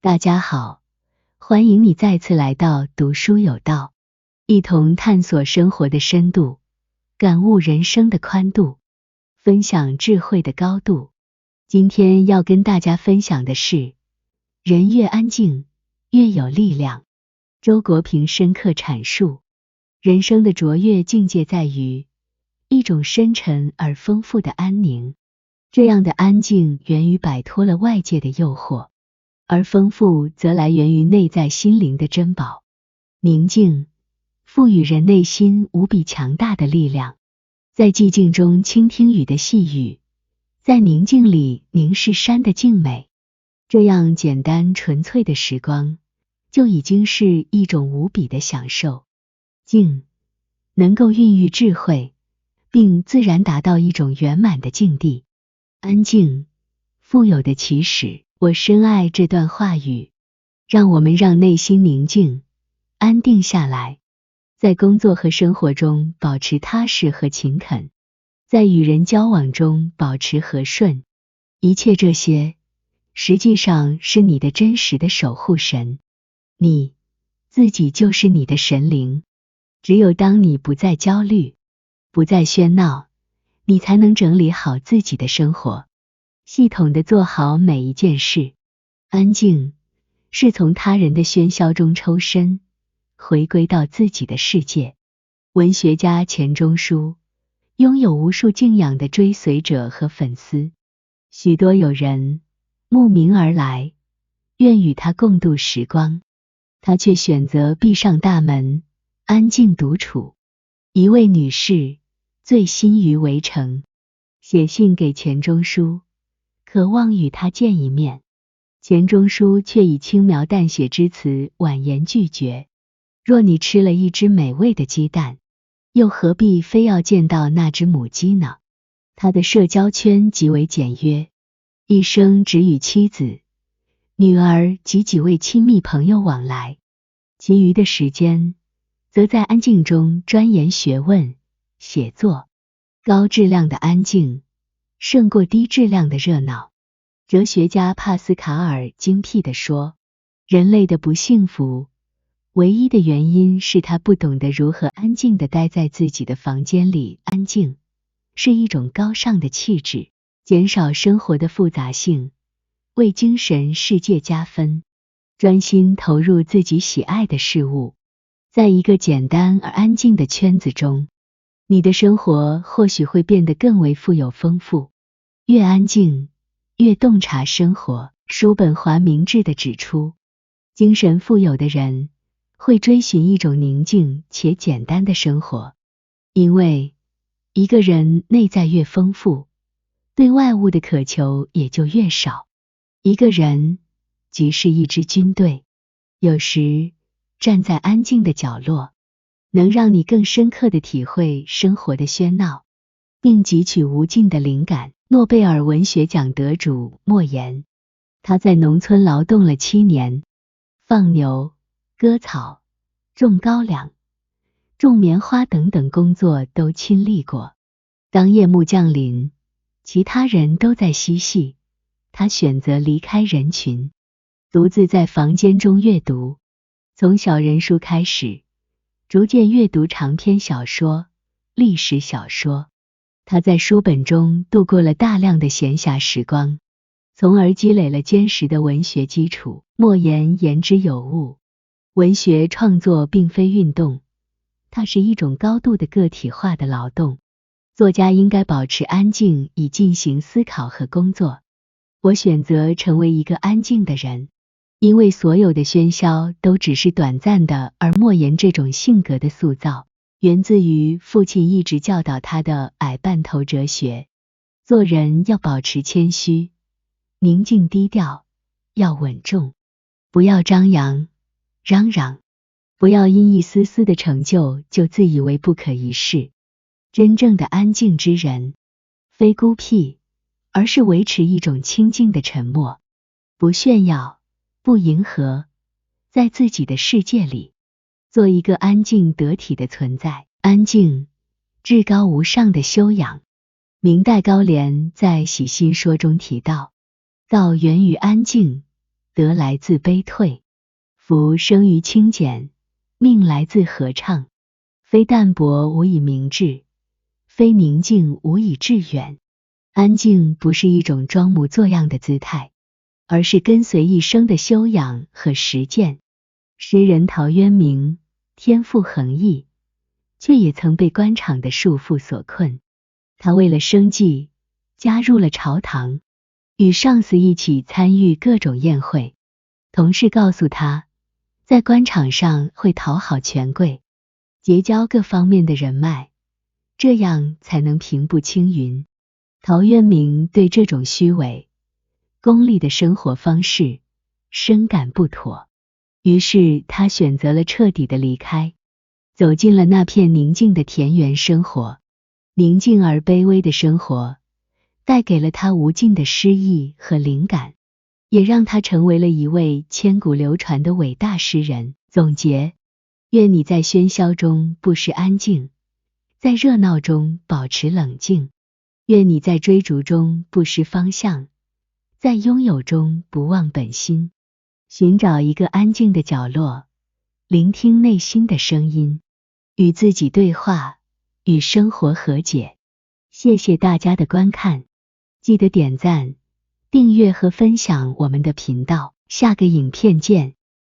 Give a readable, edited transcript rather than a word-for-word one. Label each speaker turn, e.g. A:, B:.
A: 大家好，欢迎你再次来到读书有道，一同探索生活的深度，感悟人生的宽度，分享智慧的高度。今天要跟大家分享的是，人越安静，越有力量。周国平深刻阐述，人生的卓越境界在于一种深沉而丰富的安宁。这样的安静源于摆脱了外界的诱惑，而丰富则来源于内在心灵的珍宝。宁静赋予人内心无比强大的力量，在寂静中倾听雨的细语，在宁静里凝视山的静美。这样简单纯粹的时光，就已经是一种无比的享受。静能够孕育智慧，并自然达到一种圆满的境地。安静富有的起始，我深爱这段话语，让我们让内心宁静安定下来，在工作和生活中保持踏实和勤恳，在与人交往中保持和顺。一切这些实际上是你的真实的守护神，你自己就是你的神灵。只有当你不再焦虑，不再喧闹，你才能整理好自己的生活，系统地做好每一件事。安静是从他人的喧嚣中抽身，回归到自己的世界。文学家钱钟书拥有无数敬仰的追随者和粉丝，许多友人慕名而来，愿与他共度时光，他却选择闭上大门，安静独处。一位女士醉心于围城，写信给钱钟书，渴望与他见一面。钱钟书却以轻描淡写之词婉言拒绝，若你吃了一只美味的鸡蛋，又何必非要见到那只母鸡呢？他的社交圈极为简约，一生只与妻子、女儿及几位亲密朋友往来，其余的时间则在安静中钻研学问、写作。高质量的安静胜过低质量的热闹。哲学家帕斯卡尔精辟地说，人类的不幸福，唯一的原因是他不懂得如何安静地待在自己的房间里。安静是一种高尚的气质，减少生活的复杂性，为精神世界加分，专心投入自己喜爱的事物。在一个简单而安静的圈子中，你的生活或许会变得更为富有丰富。越安静，越洞察生活。叔本华明智地指出，精神富有的人会追寻一种宁静且简单的生活，因为一个人内在越丰富，对外物的渴求也就越少。一个人即是一支军队，有时站在安静的角落，能让你更深刻地体会生活的喧闹，并汲取无尽的灵感。诺贝尔文学奖得主莫言，他在农村劳动了7年，放牛、割草、种高粱、种棉花等等工作都亲历过。当夜幕降临，其他人都在嬉戏，他选择离开人群，独自在房间中阅读。从小人书开始，逐渐阅读长篇小说、历史小说。他在书本中度过了大量的闲暇时光，从而积累了坚实的文学基础。莫言言之有物，文学创作并非运动，它是一种高度的个体化的劳动。作家应该保持安静以进行思考和工作。我选择成为一个安静的人，因为所有的喧嚣都只是短暂的，而莫言这种性格的塑造源自于父亲一直教导他的矮半头哲学。做人要保持谦虚，宁静低调，要稳重，不要张扬嚷嚷，不要因一丝丝的成就就自以为不可一世。真正的安静之人，非孤僻，而是维持一种清静的沉默，不炫耀，不迎合，在自己的世界里做一个安静得体的存在。安静，至高无上的修养。明代高廉在《洗心说》中提到，道源于安静，德来自悲退。福生于清简，命来自和畅。非淡泊无以明志，非宁静无以致远。安静不是一种装模作样的姿态，而是跟随一生的修养和实践。诗人陶渊明天赋横溢，却也曾被官场的束缚所困。他为了生计，加入了朝堂，与上司一起参与各种宴会。同事告诉他，在官场上会讨好权贵，结交各方面的人脉，这样才能平步青云。陶渊明对这种虚伪、功利的生活方式深感不妥，于是他选择了彻底的离开，走进了那片宁静的田园生活。宁静而卑微的生活带给了他无尽的诗意和灵感，也让他成为了一位千古流传的伟大诗人。总结：愿你在喧嚣中不失安静，在热闹中保持冷静。愿你在追逐中不失方向，在拥有中不忘本心。寻找一个安静的角落，聆听内心的声音，与自己对话，与生活和解。谢谢大家的观看，记得点赞、订阅和分享我们的频道。下个影片见。